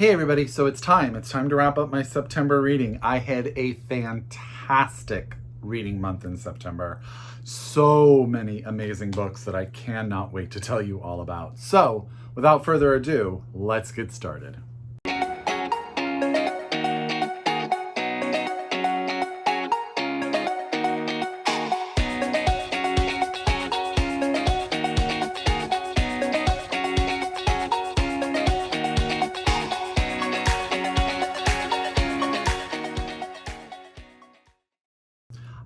Hey everybody, so it's time to wrap up my September reading. I had a fantastic reading month in September. So many amazing books that I cannot wait to tell you all about. So, without further ado, let's get started.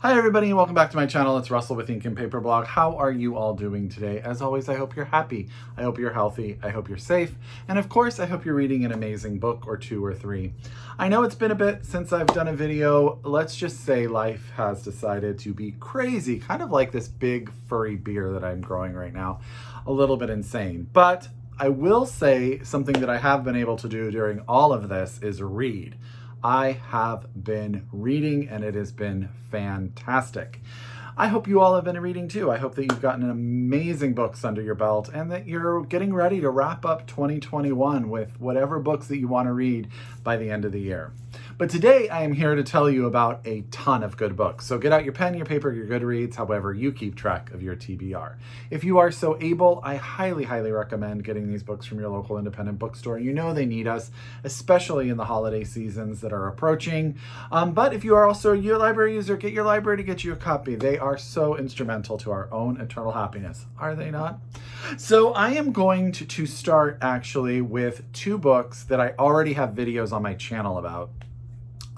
Hi everybody and welcome back to my channel. It's Russell with Ink and Paper Blog. How are you all doing today? As always, I hope you're happy. I hope you're healthy. I hope you're safe. And of course, I hope you're reading an amazing book or two or three. I know it's been a bit since I've done a video. Let's just say life has decided to be crazy, kind of like this big furry bear that I'm growing right now. A little bit insane. But I will say something that I have been able to do during all of this is read. I have been reading and it has been fantastic. I hope you all have been reading too. I hope that you've gotten amazing books under your belt and that you're getting ready to wrap up 2021 with whatever books that you want to read by the end of the year. But today I am here to tell you about a ton of good books. So get out your pen, your paper, your Goodreads, however you keep track of your TBR. If you are so able, I highly, highly recommend getting these books from your local independent bookstore. You know they need us, especially in the holiday seasons that are approaching. But if you are also a library user, get your library to get you a copy. They are so instrumental to our own eternal happiness, are they not? So I am going to start actually with two books that I already have videos on my channel about.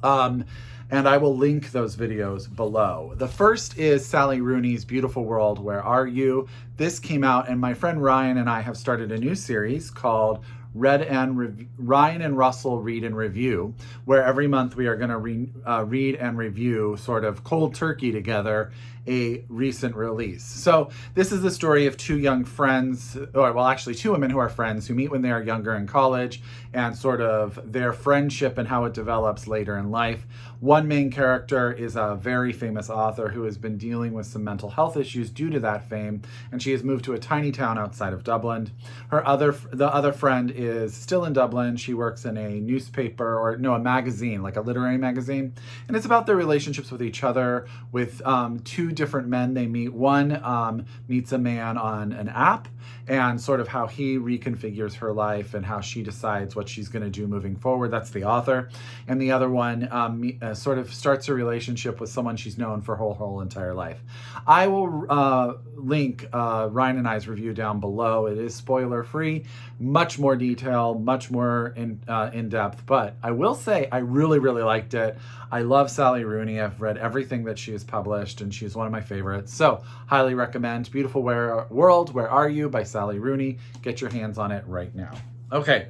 And I will link those videos below. The first is Sally Rooney's Beautiful World, Where Are You? This came out and my friend Ryan and I have started a new series called Ryan and Russell Read and Review, where every month we are going to read and review sort of cold turkey together a recent release. So this is the story of two young friends, or well actually two women who are friends who meet when they are younger in college and sort of their friendship and how it develops later in life. One main character is a very famous author who has been dealing with some mental health issues due to that fame, and she has moved to a tiny town outside of Dublin. The other friend is still in Dublin. She works in a newspaper, or no, a magazine, like a literary magazine, and it's about their relationships with each other, with two different men they meet. One meets a man on an app and sort of how he reconfigures her life and how she decides what she's going to do moving forward. That's the author. And the other one sort of starts a relationship with someone she's known for her whole entire life. I will link Ryan and I's review down below. It is spoiler free, much more detail, much more in depth, but I will say I really, really liked it. I love Sally Rooney. I've read everything that she has published and she's one of my favorites. So highly recommend Beautiful World, Where Are You by Sally Rooney. Get your hands on it right now. Okay.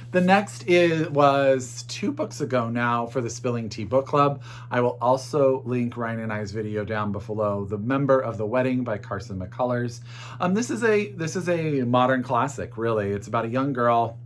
The next was 2 books ago now for the Spilling Tea Book Club. I will also link Ryan and I's video down below. The Member of the Wedding by Carson McCullers. This is a modern classic, really. It's about a young girl.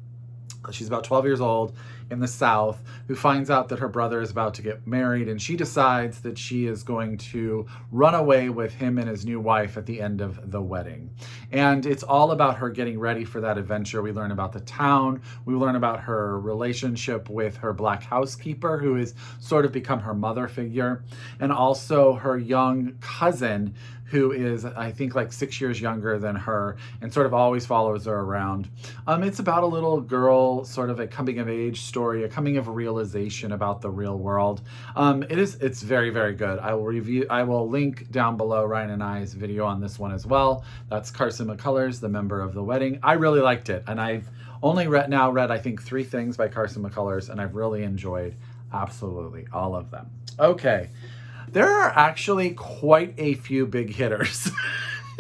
She's about 12 years old in the South who finds out that her brother is about to get married, and she decides that she is going to run away with him and his new wife at the end of the wedding. And it's all about her getting ready for that adventure. We learn about the town. We learn about her relationship with her black housekeeper, who has sort of become her mother figure, and also her young cousin, who is, I think, like 6 years younger than her and sort of always follows her around. It's about a little girl, sort of a coming of age story, a coming of realization about the real world. It's very, very good. I will link down below Ryan and I's video on this one as well. That's Carson McCullers, The Member of the Wedding. I really liked it, and I've only read I think 3 things by Carson McCullers, and I've really enjoyed absolutely all of them. Okay. There are actually quite a few big hitters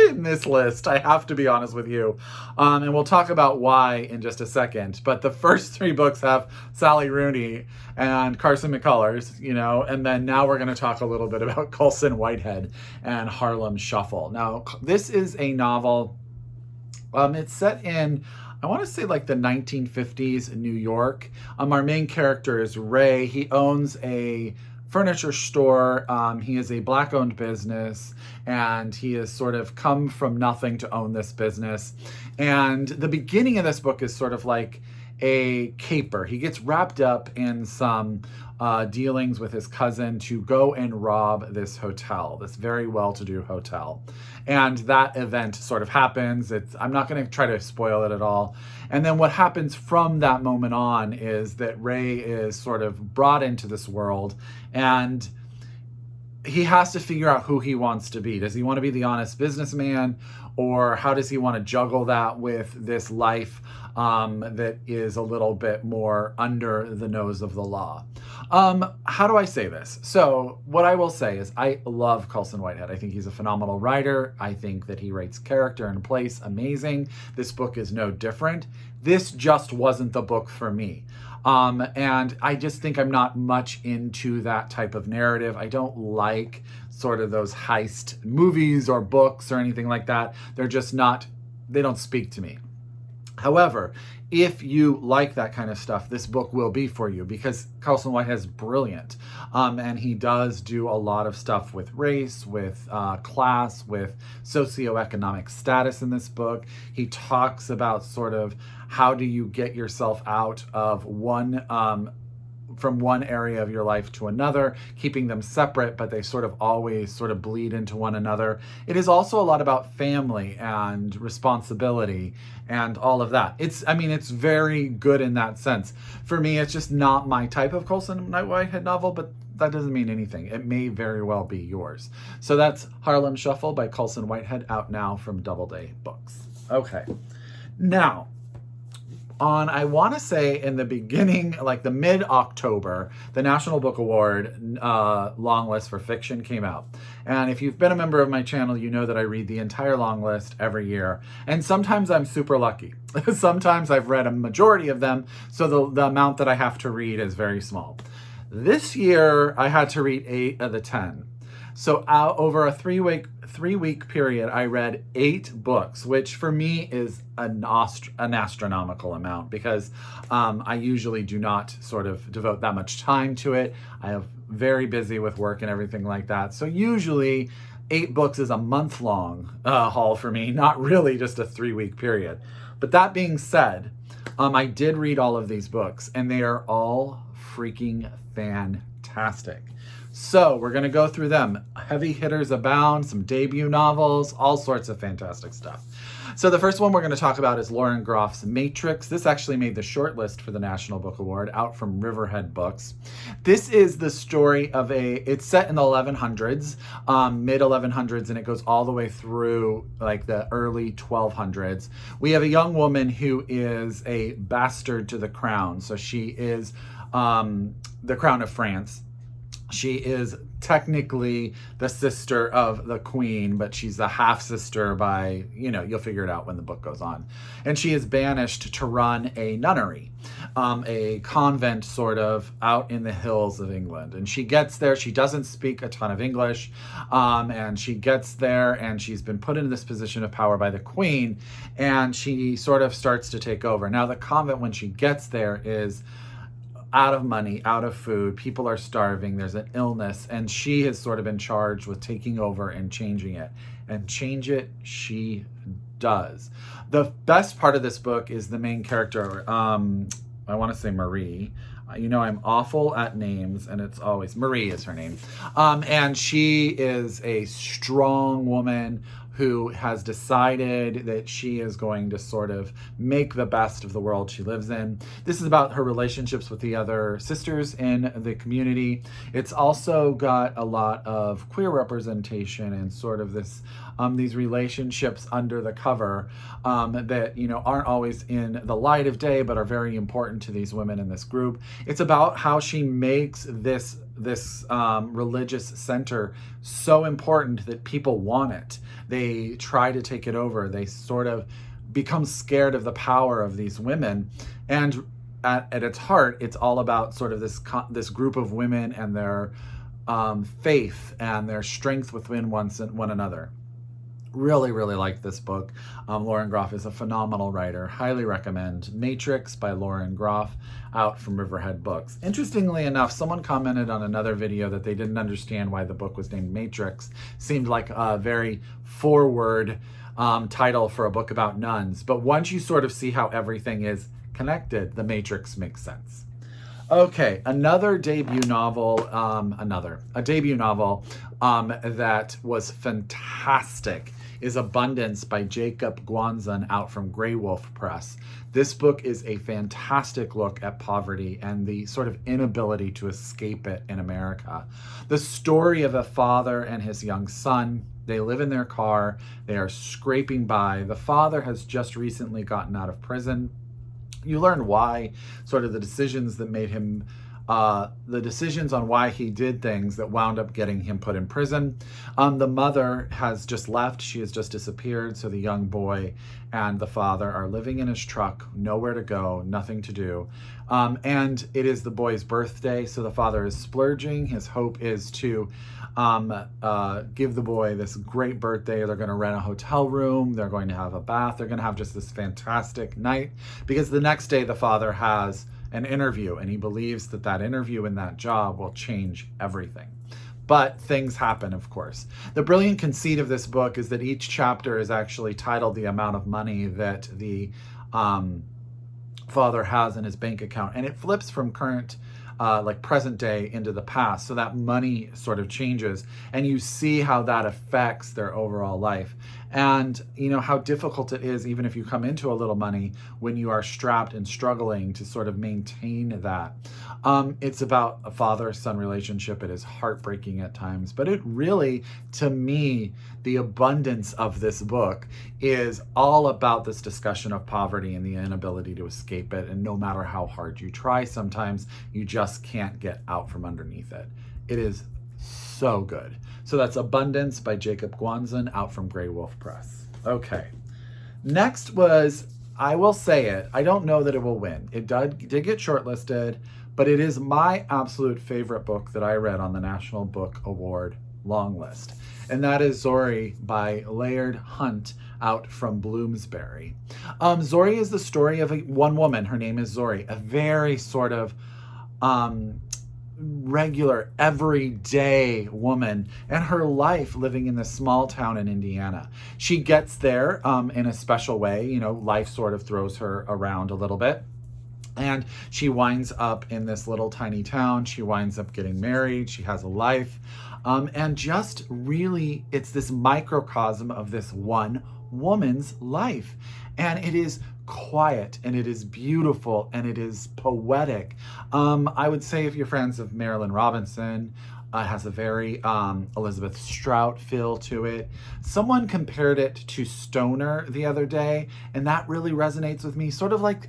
in this list, I have to be honest with you. And we'll talk about why in just a second. But the first 3 books have Sally Rooney and Carson McCullers, you know, and then now we're going to talk a little bit about Colson, Whitehead, and Harlem Shuffle. Now, this is a novel. It's set in, I want to say, like the 1950s in New York. Our main character is Ray. He owns a furniture store. He is a black-owned business, and he has sort of come from nothing to own this business. And the beginning of this book is sort of like a caper. He gets wrapped up in some dealings with his cousin to go and rob this hotel, this very well-to-do hotel. And that event sort of happens. I'm not going to try to spoil it at all. And then what happens from that moment on is that Ray is sort of brought into this world, and he has to figure out who he wants to be. Does he want to be the honest businessman, or how does he want to juggle that with this life that is a little bit more under the nose of the law? How do I say this? So what I will say is I love Colson Whitehead. I think he's a phenomenal writer. I think that he writes character and place amazing. This book is no different. This just wasn't the book for me. And I just think I'm not much into that type of narrative. I don't like sort of those heist movies or books or anything like that. They're just not, they don't speak to me. However, if you like that kind of stuff, this book will be for you, because Carson Whitehead is brilliant. And he does do a lot of stuff with race, with class, with socioeconomic status in this book. He talks about sort of how do you get yourself out of from one area of your life to another, keeping them separate, but they sort of always sort of bleed into one another. It is also a lot about family and responsibility and all of that. It's very good in that sense. For me, it's just not my type of Colson Whitehead novel, but that doesn't mean anything. It may very well be yours. So that's Harlem Shuffle by Colson Whitehead, out now from DoubleDay Books. Okay. Now, I want to say in the beginning, like the mid-October, the National Book Award long list for fiction came out. And if you've been a member of my channel, you know that I read the entire long list every year. And sometimes I'm super lucky. Sometimes I've read a majority of them, so the amount that I have to read is very small. This year, I had to read 8 of the 10. So over a three-week period, I read 8 books, which for me is an astronomical amount, because I usually do not sort of devote that much time to it. I am very busy with work and everything like that. So usually 8 books is a month-long haul for me, not really just a 3-week period. But that being said, I did read all of these books, and they are all freaking fantastic. So we're going to go through them. Heavy hitters abound, some debut novels, all sorts of fantastic stuff. So the first one we're going to talk about is Lauren Groff's Matrix. This actually made the shortlist for the National Book Award, out from Riverhead Books. This is the story of it's set in the 1100s, mid 1100s, and it goes all the way through like the early 1200s. We have a young woman who is a bastard to the crown. So she is the crown of France. She is technically the sister of the queen, but she's a half-sister by, you'll figure it out when the book goes on. And she is banished to run a nunnery, a convent sort of out in the hills of England. And she gets there, she doesn't speak a ton of English, and she gets there and she's been put in this position of power by the queen, and she sort of starts to take over. Now the convent, when she gets there, is out of money, out of food, people are starving, there's an illness, and she has sort of been charged with taking over and changing it. And change it, she does. The best part of this book is the main character, I want to say Marie. I'm awful at names, and it's always, Marie is her name. And she is a strong woman who has decided that she is going to sort of make the best of the world she lives in. This is about her relationships with the other sisters in the community. It's also got a lot of queer representation and sort of this these relationships under the cover that aren't always in the light of day, but are very important to these women in this group. It's about how she makes this religious center so important that people want it. They try to take it over. They sort of become scared of the power of these women. And at its heart, it's all about sort of this group of women and their faith and their strength within one another. Really, really like this book. Lauren Groff is a phenomenal writer. Highly recommend. Matrix by Lauren Groff, out from Riverhead Books. Interestingly enough, someone commented on another video that they didn't understand why the book was named Matrix. Seemed like a very forward title for a book about nuns. But once you sort of see how everything is connected. The Matrix makes sense. Okay, another debut novel, a debut novel that was fantastic is Abundance by Jakob Guanzon out from Graywolf Press. This book is a fantastic look at poverty and the sort of inability to escape it in America. The story of a father and his young son. They live in their car. They are scraping by. The father has just recently gotten out of prison. You learn why, sort of the decisions that made him, the decisions on why he did things that wound up getting him put in prison. The mother has just left. She has just disappeared. So the young boy and the father are living in his truck, nowhere to go, nothing to do. And it is the boy's birthday. So the father is splurging. His hope is to give the boy this great birthday. They're going to rent a hotel room. They're going to have a bath. They're going to have just this fantastic night because the next day the father has an interview and he believes that that interview and that job will change everything. But things happen, of course. The brilliant conceit of this book is that each chapter is actually titled the amount of money that the father has in his bank account, and it flips from current like present day into the past, so that money sort of changes and you see how that affects their overall life, and you know how difficult it is even if you come into a little money when you are strapped and struggling to sort of maintain that. It's about a father-son relationship. It is heartbreaking at times, but it really, to me, the abundance of this book is all about this discussion of poverty and the inability to escape it. And no matter how hard you try, sometimes you just can't get out from underneath it. It is so good. So that's Abundance by Jakob Guanzon out from Graywolf Press. Okay. Next was, I will say it, I don't know that it will win. It did get shortlisted, but it is my absolute favorite book that I read on the National Book Award long list. And that is Zorrie by Laird Hunt out from Bloomsbury. Zorrie is the story of one woman. Her name is Zorrie, a very sort of regular, everyday woman, and her life living in this small town in Indiana. She gets there in a special way. You know, life sort of throws her around a little bit. And she winds up in this little tiny town. She winds up getting married. She has a life. And just really, it's this microcosm of this one woman's life. And it is quiet, and it is beautiful, and it is poetic. I would say if you're friends of Marilyn Robinson, it has a very Elizabeth Strout feel to it. Someone compared it to Stoner the other day, and that really resonates with me. Sort of like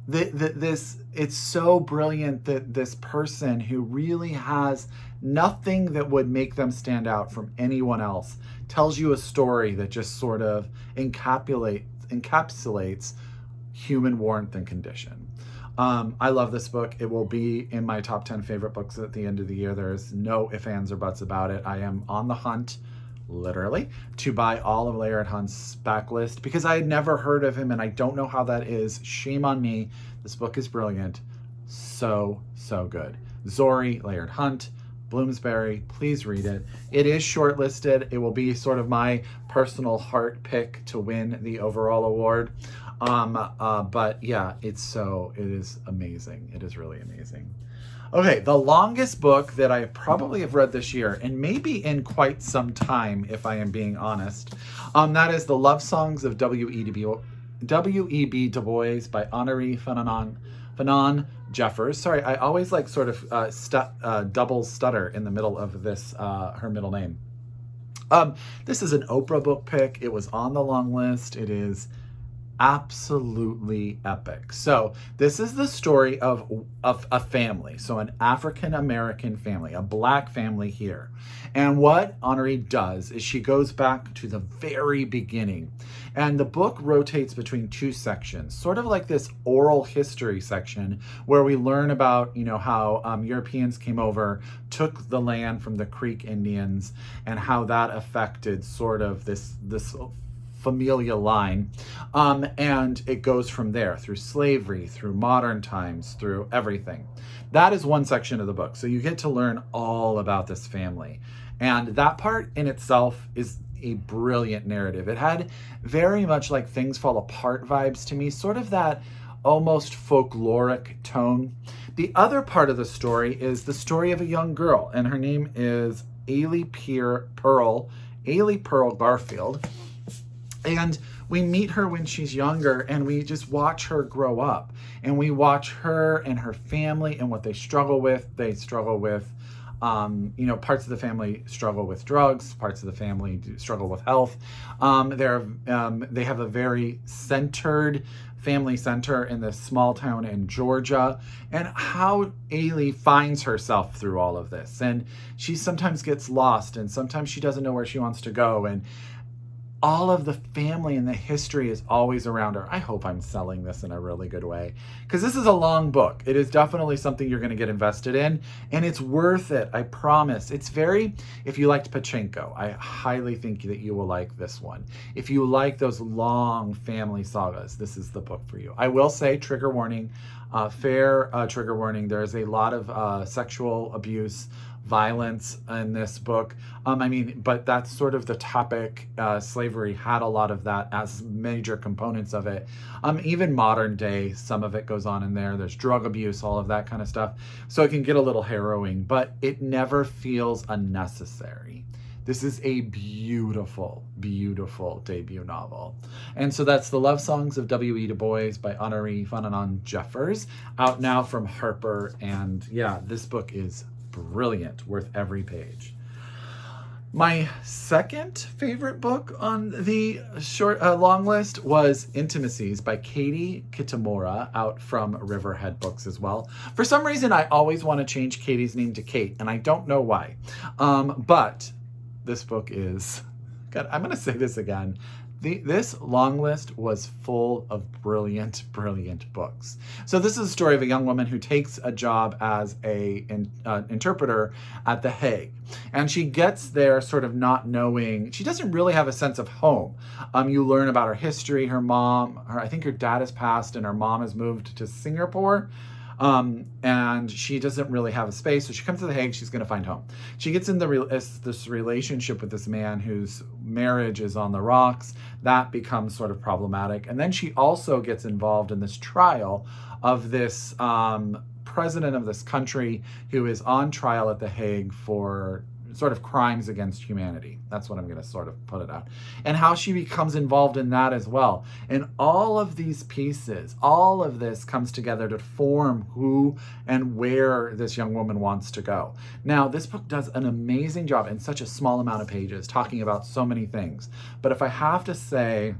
it's so brilliant that this person who really has nothing that would make them stand out from anyone else tells you a story that just sort of encapsulates human warmth and condition. I love this book. It will be in my top 10 favorite books at the end of the year. There is no ifs, ands, or buts about it. I am on the hunt, literally, to buy all of Laird Hunt's backlist because I had never heard of him and I don't know how that is. Shame on me. This book is brilliant. So good. Zorrie, Laird Hunt, Bloomsbury, please read it. It is shortlisted. It will be sort of my personal heart pick to win the overall award. But yeah, it is amazing. It is really amazing. Okay, the longest book that I probably have read this year, and maybe in quite some time, if I am being honest, that is The Love Songs of W.E.B. Du Bois by Henri Fanon Jeffers. Sorry, I always like sort of double stutter in the middle of this, her middle name. This is an Oprah book pick. It was on the long list. It is absolutely epic. So this is the story of a family, so an African-American family, a black family here. And what Henri does is she goes back to the very beginning, and the book rotates between two sections, sort of like this oral history section where we learn about, you know, how Europeans came over, took the land from the Creek Indians, and how that affected sort of this familial line, and it goes from there through slavery, through modern times, through everything. That is one section of the book, so you get to learn all about this family, and that part in itself is a brilliant narrative. It had very much like Things Fall Apart vibes to me, sort of that almost folkloric tone. The other part of the story is the story of a young girl, and her name is Ailey Pearl Garfield. And we meet her when she's younger, and we just watch her grow up. And we watch her and her family and what they struggle with. They struggle with, parts of the family struggle with drugs. Parts of the family struggle with health. They have a very centered family center in this small town in Georgia, and how Ailey finds herself through all of this. And she sometimes gets lost, and sometimes she doesn't know where she wants to go. And all of the family and the history is always around her. I hope I'm selling this in a really good way, because this is a long book. It is definitely something you're going to get invested in, and it's worth it. I promise. It's if you liked Pachinko, I highly think that you will like this one. If you like those long family sagas, this is the book for you. I will say, trigger warning, trigger warning. There is a lot of sexual abuse, violence in this book. But that's sort of the topic. Slavery had a lot of that as major components of it. Even modern day, some of it goes on in there. There's drug abuse, all of that kind of stuff. So it can get a little harrowing, but it never feels unnecessary. This is a beautiful, beautiful debut novel. And so that's The Love Songs of W.E. Du Bois by Honorée Fananon Jeffers, out now from Harper. And yeah, this book is brilliant, worth every page. My second favorite book on the long list was Intimacies by Katie Kitamura, out from Riverhead Books as well. For some reason, I always want to change Katie's name to Kate, and I don't know why. But this book is, God, I'm going to say this again. This long list was full of brilliant, brilliant books. So this is a story of a young woman who takes a job as an interpreter at The Hague. And she gets there sort of not knowing, she doesn't really have a sense of home. You learn about her history. I think her dad has passed and her mom has moved to Singapore. And she doesn't really have a space. So she comes to The Hague. She's going to find home. She gets in this relationship with this man whose marriage is on the rocks. That becomes sort of problematic. And then she also gets involved in this trial of this president of this country who is on trial at The Hague for sort of crimes against humanity. That's what I'm going to sort of put it out. And how she becomes involved in that as well. And all of these pieces, all of this comes together to form who and where this young woman wants to go. Now, this book does an amazing job in such a small amount of pages, talking about so many things. But if I have to say,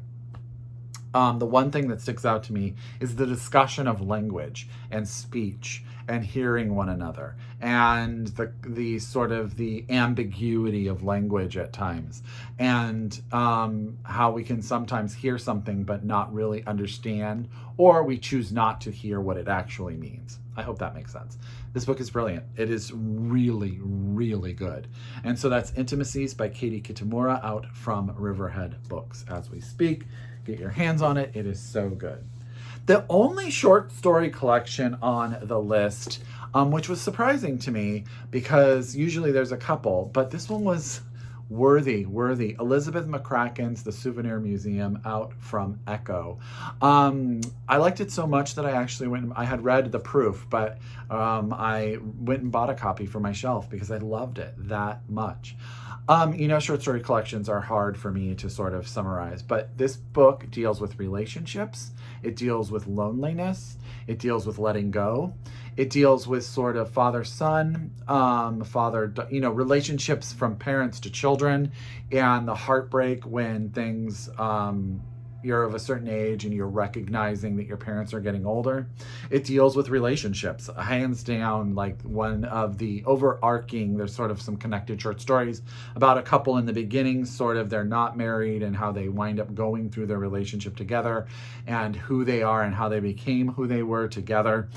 the one thing that sticks out to me is the discussion of language and speech and hearing one another, and the sort of the ambiguity of language at times, and how we can sometimes hear something but not really understand, or we choose not to hear what it actually means. I hope that makes sense. This book is brilliant. It is really, really good. And so that's Intimacies by Katie Kitamura, out from Riverhead Books as we speak. Get your hands on it. It is so good. The only short story collection on the list, which was surprising to me because usually there's a couple, but this one was worthy. Elizabeth McCracken's The Souvenir Museum, out from Echo. I liked it so much that I actually I had read the proof, but I went and bought a copy for my shelf because I loved it that much. Short story collections are hard for me to sort of summarize, but this book deals with relationships. It deals with loneliness. It deals with letting go. It deals with sort of father-son, relationships from parents to children, and the heartbreak when things, you're of a certain age and you're recognizing that your parents are getting older. It deals with relationships, hands down. Like one of the overarching, there's sort of some connected short stories about a couple in the beginning, sort of they're not married and how they wind up going through their relationship together and who they are and how they became who they were together.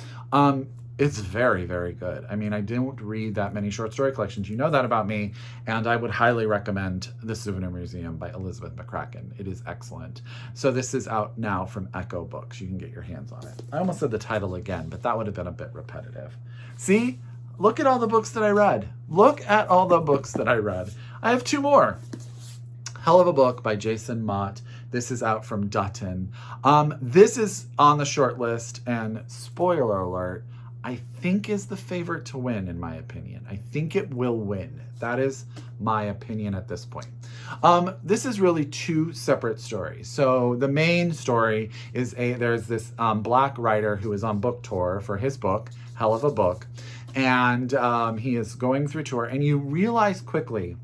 It's very, very good. I mean, I didn't read that many short story collections. You know that about me. And I would highly recommend The Souvenir Museum by Elizabeth McCracken. It is excellent. So this is out now from Echo Books. You can get your hands on it. I almost said the title again, but that would have been a bit repetitive. See? Look at all the books that I read. Look at all the books that I read. I have two more. Hell of a Book by Jason Mott, This is out from Dutton. This is on the short list, and spoiler alert, I think is the favorite to win, in my opinion. I think it will win. That is my opinion at this point. This is really two separate stories. So the main story is there's this black writer who is on book tour for his book, Hell of a Book, and he is going through tour, and you realize quickly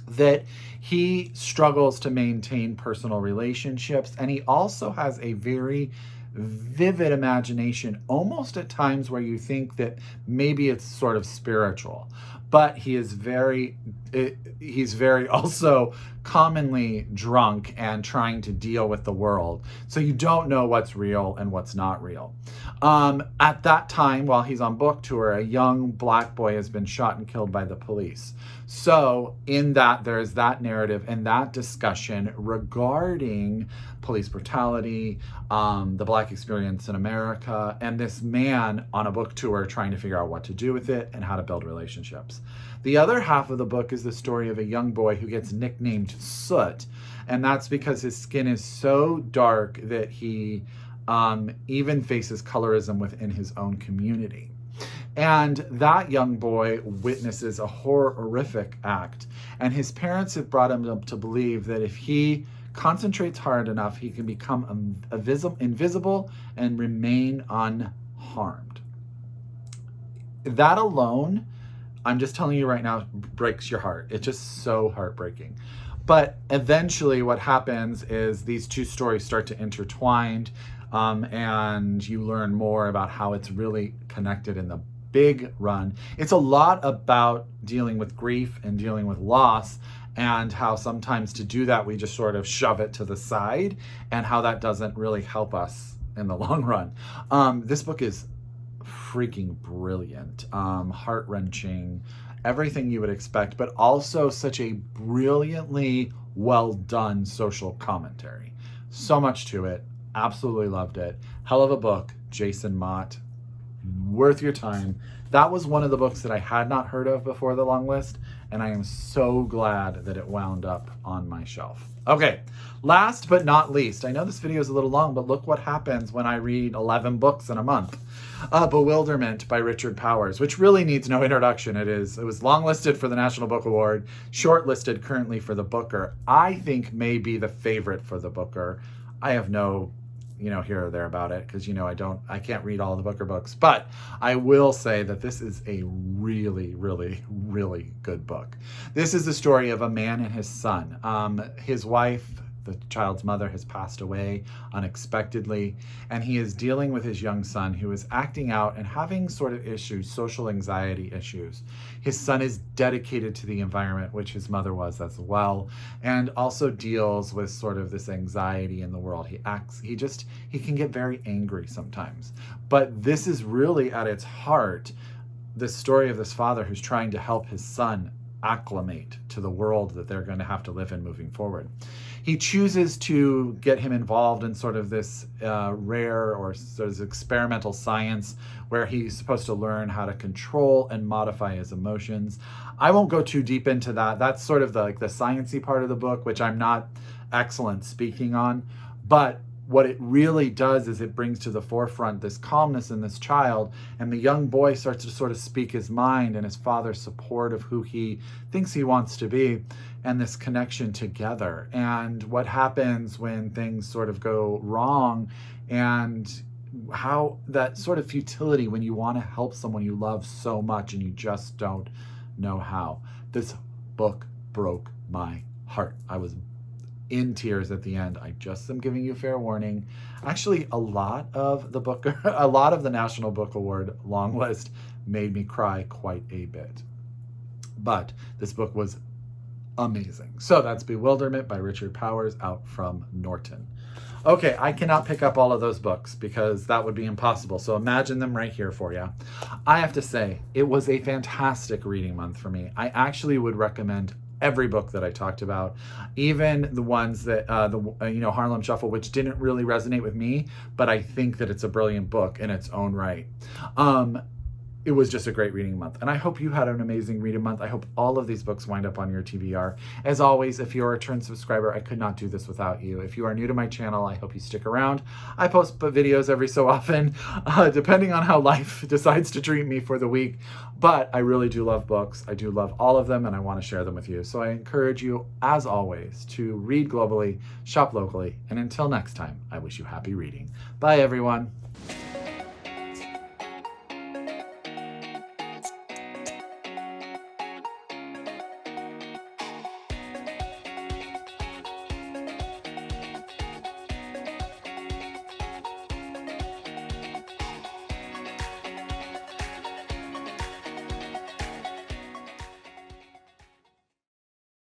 that he struggles to maintain personal relationships, and he also has a very vivid imagination, almost at times where you think that maybe it's sort of spiritual, but he's very also commonly drunk and trying to deal with the world. So you don't know what's real and what's not real. At that time, while he's on book tour, a young black boy has been shot and killed by the police. So in that, there's that narrative and that discussion regarding police brutality, the black experience in America, and this man on a book tour trying to figure out what to do with it and how to build relationships. The other half of the book is the story of a young boy who gets nicknamed Soot, and that's because his skin is so dark that he even faces colorism within his own community. And that young boy witnesses a horrific act, and his parents have brought him up to believe that if he concentrates hard enough, he can become invisible and remain unharmed. That alone, I'm just telling you right now, breaks your heart. It's just so heartbreaking. But eventually what happens is these two stories start to intertwine, and you learn more about how it's really connected in the big run. It's a lot about dealing with grief and dealing with loss, and how sometimes to do that we just sort of shove it to the side, and how that doesn't really help us in the long run. This book is freaking brilliant, heart-wrenching, everything you would expect, but also such a brilliantly well done social commentary. So much to it. Absolutely loved it. Hell of a Book, Jason Mott. Worth your time. That was one of the books that I had not heard of before the long list, and I am so glad that it wound up on my shelf. Okay, last but not least, I know this video is a little long, but look what happens when I read 11 books in a month. Bewilderment by Richard Powers, which really needs no introduction. It was longlisted for the National Book Award, shortlisted currently for the Booker. I think may be the favorite for the Booker. I have no here or there about it, because I can't read all the Booker books, but I will say that this is a really, really, really good book. This is the story of a man and his son. His wife, the child's mother, has passed away unexpectedly, and he is dealing with his young son who is acting out and having sort of issues, social anxiety issues. His son is dedicated to the environment, which his mother was as well, and also deals with sort of this anxiety in the world. He can get very angry sometimes. But this is really at its heart the story of this father who's trying to help his son acclimate to the world that they're going to have to live in moving forward. He chooses to get him involved in sort of this rare or sort of experimental science where he's supposed to learn how to control and modify his emotions. I won't go too deep into that. That's sort of the sciencey part of the book, which I'm not excellent speaking on. But what it really does is it brings to the forefront this calmness in this child, and the young boy starts to sort of speak his mind and his father's support of who he thinks he wants to be, and this connection together, and what happens when things sort of go wrong, and how that sort of futility when you want to help someone you love so much and you just don't know how. This book broke my heart. I was in tears at the end. I just am giving you fair warning. Actually, a lot of the National Book Award long list made me cry quite a bit. But this book was amazing. So that's Bewilderment by Richard Powers, out from Norton. Okay, I cannot pick up all of those books because that would be impossible. So imagine them right here for you. I have to say, it was a fantastic reading month for me. I actually would recommend every book that I talked about, even the ones that, Harlem Shuffle, which didn't really resonate with me, but I think that it's a brilliant book in its own right. it was just a great reading month. And I hope you had an amazing reading month. I hope all of these books wind up on your TBR. As always, if you're a return subscriber, I could not do this without you. If you are new to my channel, I hope you stick around. I post videos every so often, depending on how life decides to treat me for the week. But I really do love books. I do love all of them, and I want to share them with you. So I encourage you, as always, to read globally, shop locally, and until next time, I wish you happy reading. Bye, everyone.